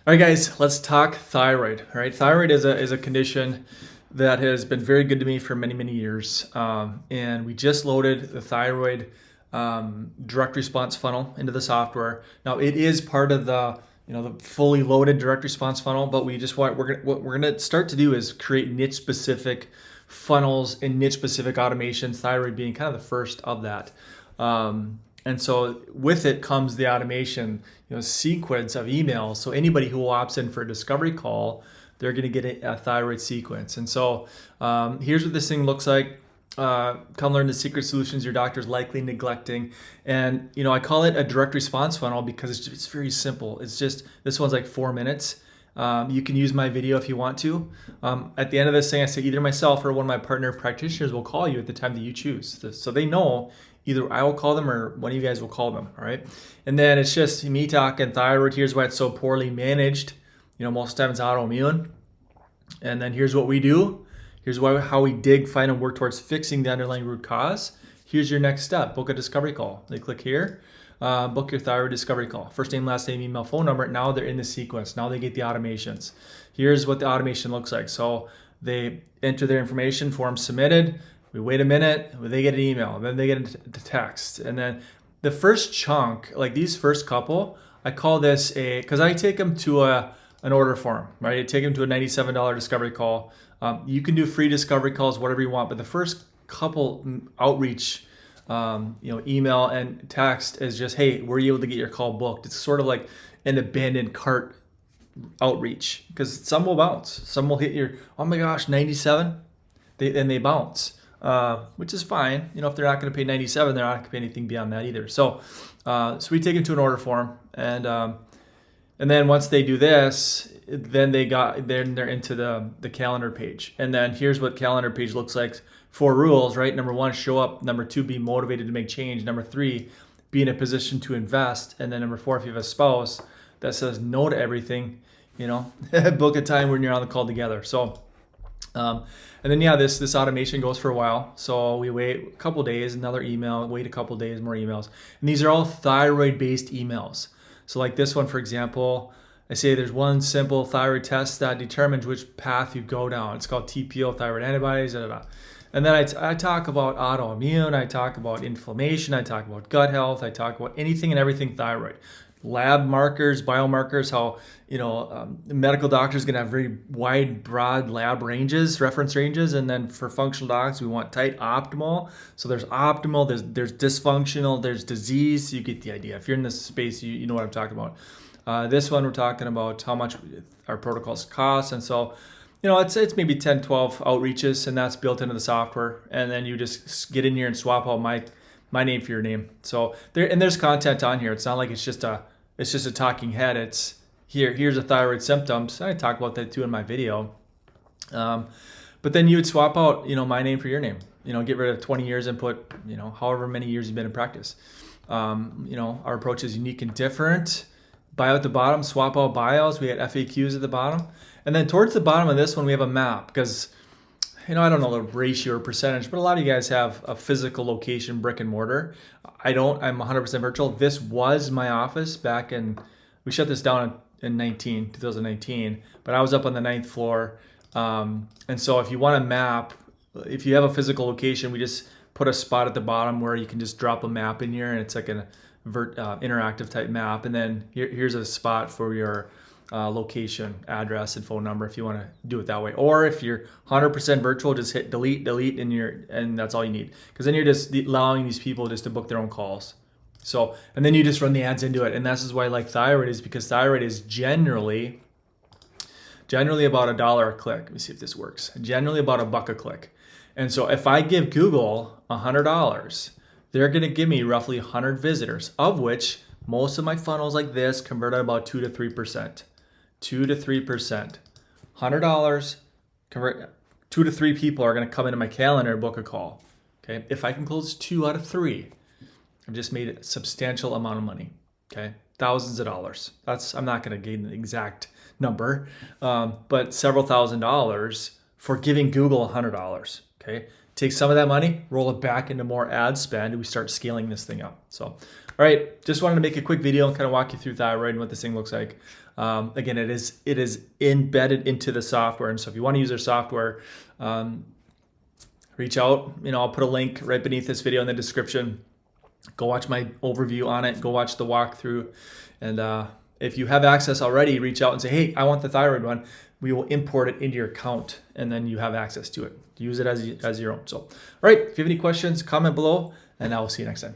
All right, guys, let's talk thyroid. All right, thyroid is a condition that has been very good to me for many, many years. And we just loaded the thyroid direct response funnel into the software. Now, it is part of the fully loaded direct response funnel, but what we're gonna start to do is create niche specific funnels and niche specific automations. Thyroid being kind of the first of that. And so with it comes the automation, sequence of emails. So anybody who opts in for a discovery call, they're going to get a thyroid sequence. And so here's what this thing looks like. Come learn the secret solutions your doctor's likely neglecting. And I call it a direct response funnel because it's very simple. It's just, this one's like 4 minutes. You can use my video if you want to. At the end of this thing, I say either myself or one of my partner practitioners will call you at the time that you choose. So they know either I will call them or one of you guys will call them. All right. And then it's just me talking thyroid. Here's why it's so poorly managed. Most of the time it's autoimmune. And then here's what we do. Here's how we dig, find, and work towards fixing the underlying root cause. Here's your next step. Book a discovery call. They click here. Book your thyroid discovery call. First name, last name, email, phone number. Now they're in the sequence. Now they get the automations. Here's what the automation looks like. So they enter their information, form submitted. We wait a minute. They get an email. Then they get a text. And then the first chunk, like these first couple, I call this because I take them to an order form, right? I take them to a $97 discovery call. You can do free discovery calls, whatever you want, but the first couple outreach, email and text is just, hey, were you able to get your call booked? It's sort of like an abandoned cart outreach because some will bounce. Some will hit your, oh my gosh, 97, and they bounce. Which is fine. If they're not going to pay 97, they're not going to pay anything beyond that either. So we take them to an order form, and then once they do this, then they're into the calendar page. And then here's what calendar page looks like. 4 rules, right? Number 1, show up. Number 2, be motivated to make change. Number 3, be in a position to invest. And then number 4, if you have a spouse that says no to everything, book a time when you're on the call together. So. And then this automation goes for a while. So we wait a couple days, another email, wait a couple days, more emails. And these are all thyroid based emails. So like this one, for example, I say there's one simple thyroid test that determines which path you go down. It's called TPO, thyroid antibodies, da, da, da. And then I talk about autoimmune, I talk about inflammation, I talk about gut health, I talk about anything and everything thyroid. Lab markers, biomarkers, how medical doctors going to have very wide, broad lab ranges, reference ranges, and then for functional docs, we want tight, optimal. So there's optimal, there's dysfunctional, there's disease. You get the idea. If you're in this space, you know what I'm talking about. This one we're talking about how much our protocols cost, and so it's maybe 10, 12 outreaches, and that's built into the software, and then you just get in here and swap out my name for your name. So there's content on here. It's not like it's just a talking head. It's here's the thyroid symptoms. I talk about that too in my video. But then you would swap out, my name for your name. Get rid of 20 years and put, however many years you've been in practice. Our approach is unique and different. Bio at the bottom, swap out bios. We had FAQs at the bottom. And then towards the bottom of this one, we have a map because I don't know the ratio or percentage, but a lot of you guys have a physical location, brick and mortar. I don't. I'm 100% virtual. This was my office back we shut this down in 2019, but I was up on the 9th floor. And so if you want a map, if you have a physical location, we just put a spot at the bottom where you can just drop a map in here, and it's like an interactive type map. And then here's a spot for your location, address, and phone number if you want to do it that way. Or if you're 100% virtual, just hit delete, and that's all you need. Because then you're just allowing these people just to book their own calls. So, and then you just run the ads into it. And this is why I like thyroid, is because thyroid is generally about $1 a click. Let me see if this works. Generally about $1 a click. And so if I give Google $100, they're going to give me roughly 100 visitors, of which most of my funnels like this convert at about 2 to 3%. 2 to 3%. $100, convert 2 to 3 people are going to come into my calendar and book a call. Okay, if I can close 2 out of 3, I've just made a substantial amount of money. Okay, thousands of dollars. I'm not going to give an exact number, but several $1,000s for giving Google $100. Okay, take some of that money, roll it back into more ad spend, and we start scaling this thing up. So, all right, just wanted to make a quick video and kind of walk you through thyroid and what this thing looks like. Again, it is embedded into the software, and so if you want to use their software, reach out. I'll put a link right beneath this video in the description. Go watch my overview on it. Go watch the walkthrough, and if you have access already, reach out and say, hey, I want the thyroid one. We will import it into your account, and then you have access to it. Use it as your own. So, all right, if you have any questions, comment below, and I will see you next time.